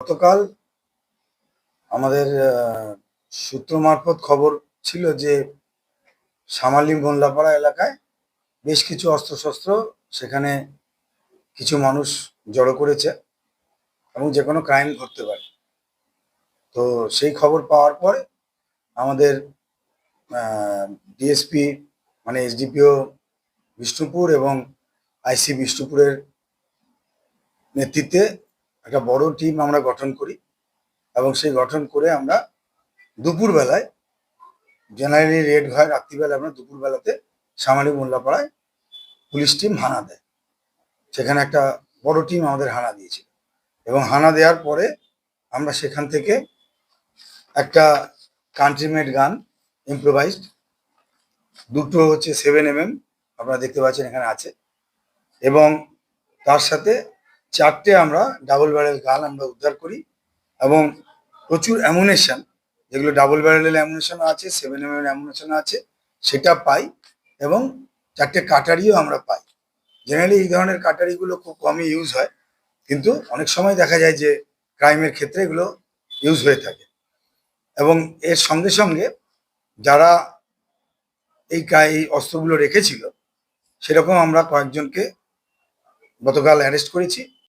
গতকাল আমাদের সূত্র মারফত খবর ছিল যে সামালি মোল্লাপাড়া এলাকায় বেশ কিছু অস্ত্রশস্ত্র সেখানে কিছু মানুষ জড়ো করেছে এবং যে কোনো ক্রাইম ঘটতে পারে। তো সেই খবর পাওয়ার পরে আমাদের ডিএসপি মানে এসডিপিও বিষ্ণুপুর এবং আইসি বিষ্ণুপুরের নেতৃত্বে একটা বড় টিম আমরা গঠন করি এবং সেই গঠন করে আমরা দুপুরবেলায় জেনারেলি রেড হয় রাত্রিবেলা, আমরা দুপুরবেলাতে সামালি মোল্লাপাড়ায় পুলিশ টিম হানা দেয়। সেখানে একটা বড় টিম আমাদের হানা দিয়েছিল এবং হানা দেওয়ার পরে আমরা সেখান থেকে একটা কান্ট্রিমেড গান ইম্প্রোভাইজড, দুটো হচ্ছে 7mm আপনারা দেখতে পাচ্ছেন এখানে আছে, এবং তার সাথে 4টে আমরা ডাবল ব্যারেল গান আমরা উদ্ধার করি এবং প্রচুর অ্যামুনেশন, যেগুলো ডাবল ব্যারেলের অ্যামুনেশন আছে, 7mm অ্যামুনেশন আছে, সেটা পাই এবং 4টে কাটারিও আমরা পাই। জেনারেলি এই ধরনের কাটারিগুলো খুব কমই ইউজ হয়, কিন্তু অনেক সময় দেখা যায় যে ক্রাইমের ক্ষেত্রে এগুলো ইউজ হয়ে থাকে। এবং এর সঙ্গে সঙ্গে যারা এই অস্ত্রগুলো রেখেছিল সেরকম আমরা কয়েকজনকে গতকাল অ্যারেস্ট করেছি